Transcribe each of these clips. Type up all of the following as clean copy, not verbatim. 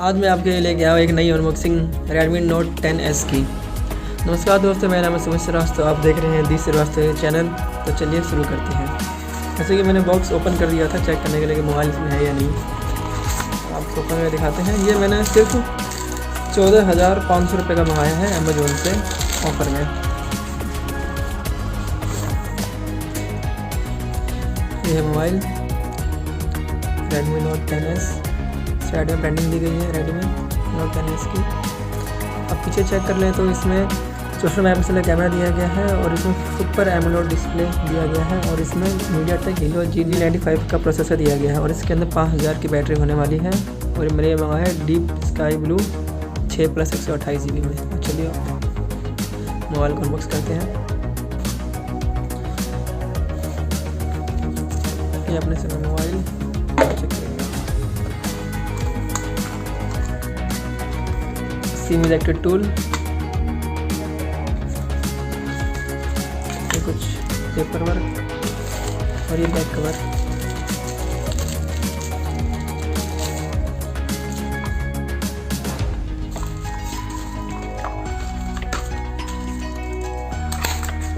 आज मैं आपके लिए लेके आया हूँ एक नई अनबॉक्सिंग Redmi Note 10S की। नमस्कार दोस्तों, मेरा नाम है श्रीवास्तव, आप देख रहे हैं दी श्रीवास्तव चैनल। तो चलिए शुरू करते हैं। जैसे कि मैंने बॉक्स ओपन कर दिया था चेक करने के लिए कि मोबाइल इसमें है या नहीं। आपको ओपन करके दिखाते हैं। ये मैंने सिर्फ 14,500 रुपये का मंगाया है अमेजोन से ऑफ़र में। ये है mobile Redmi Note 10S, side में ब्रांडिंग दी गई है Redmi Note 10S की। अब पीछे चेक कर लें तो इसमें 64 मेगापिक्सल का कैमरा दिया गया है और इसमें सुपर AMOLED डिस्प्ले दिया गया है और इसमें MediaTek Helio G95 का प्रोसेसर दिया गया है और इसके अंदर 5000 की बैटरी होने वाली है। और मैंने ये मंगाया है डीप स्काई ब्लू 6+128 GB में। चलिए मोबाइल को अनबॉक्स करते हैं। ये अपने से मोबाइल चेक करेंगे। सिम इजेक्टेड टूल, ये कुछ पेपर वर्क और ये बैक कवर।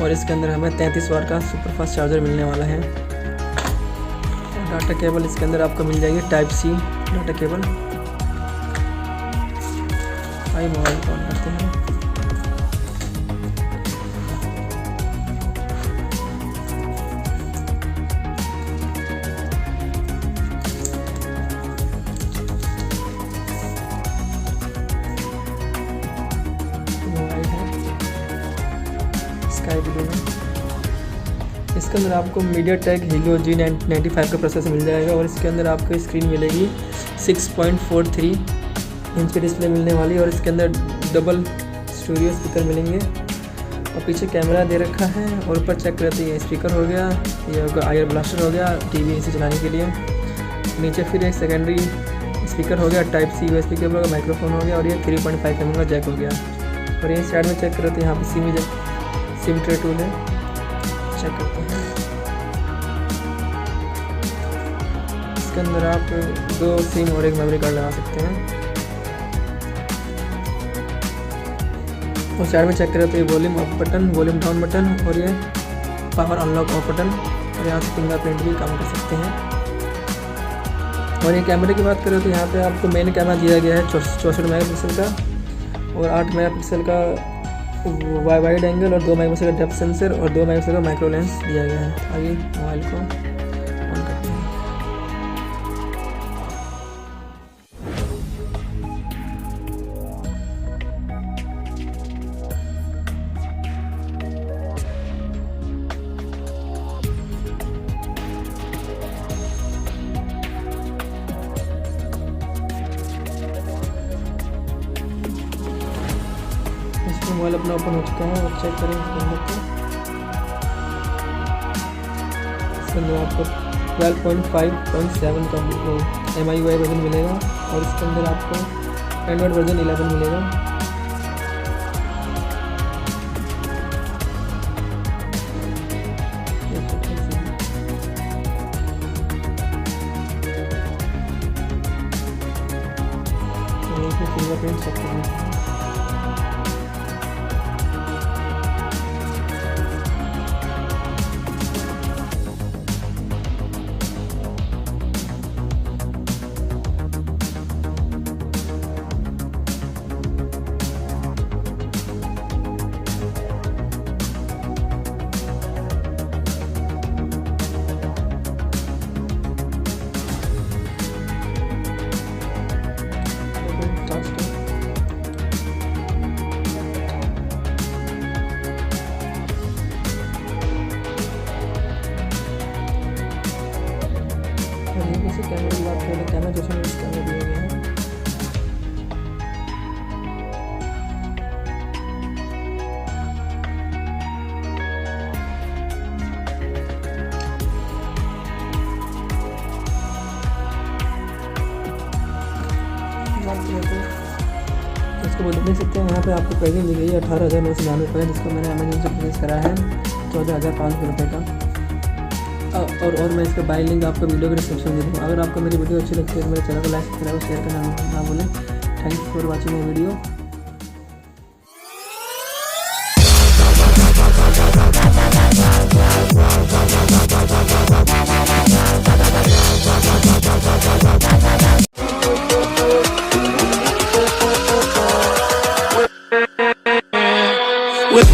और इसके अंदर हमें 33 वाट का सुपर फास्ट चार्जर मिलने वाला है। डाटा केबल इसके अंदर आपको मिल जाएगी Type-C डाटा केबल। आइए मोबाइल को ऑन करते हैं। मोबाइल है स्काई ब्लू में। इसके अंदर आपको MediaTek Helio G95 का प्रोसेसर मिल जाएगा और इसके अंदर आपको स्क्रीन मिलेगी 6.43 इंच की डिस्प्ले मिलने वाली और इसके अंदर डबल स्टूडियो स्पीकर मिलेंगे और पीछे कैमरा दे रखा है। और ऊपर चेक करते हैं, स्पीकर हो गया, ये आयर ब्लास्टर हो गया टीवी AC चलाने के लिए। नीचे फिर एक सेकेंडरी स्पीकर हो गया, Type-C USB केबल का माइक्रोफोन हो गया और ये 3.5 mm का जैक हो गया। और ये साइड में चेक करते हैं, यहाँ पर सिम ट्रे टूल है, चेक करते हैं। इसके अंदर आप 2 सिम और एक मेमोरी कार्ड लगा सकते हैं। और साइड में चेक करें तो ये volume up button, volume down button और ये पावर अनलॉक ऑफ बटन और यहाँ से फिंगरप्रिंट भी काम कर सकते हैं। और ये कैमरे की बात करें तो यहाँ पे आपको मेन कैमरा दिया गया है 64 मेगापिक्सल का और 8 मेगापिक्सल का वाइड एंगल और 2 मेगापिक्सल का डेप्थ सेंसर और 2 मेगापिक्सल का माइक्रो लेंस दिया गया है। आइए मोबाइल को ऑन करते हैं। मोबाइल अपना ओपन हो चुका है और चेक करें इसके अंदर आपको 12.5.7 का MIUI वर्जन मिलेगा और इसके अंदर आपको एंड्रॉइड वर्जन 11 मिलेगा। फिंगरप्रिंट चेक करें। कैमरे की बात करें, कैमरा जैसे इस कैमरा दिए गए हैं। इसको बोल देख सकते हैं, यहाँ पे आपको प्राइसिंग दी गई है 18,999 रुपये, जिसको मैंने अमेजोन से परचेज करा है 14,500 रुपये का। और मैं इसका बाय लिंक आपको वीडियो के डिस्क्रिप्शन में दे दूँगा। अगर आपको मेरी वीडियो अच्छी लगती है तो मेरे चैनल को लाइक सब्सक्राइब और शेयर करना ना भूलें। Thanks for watching my video. With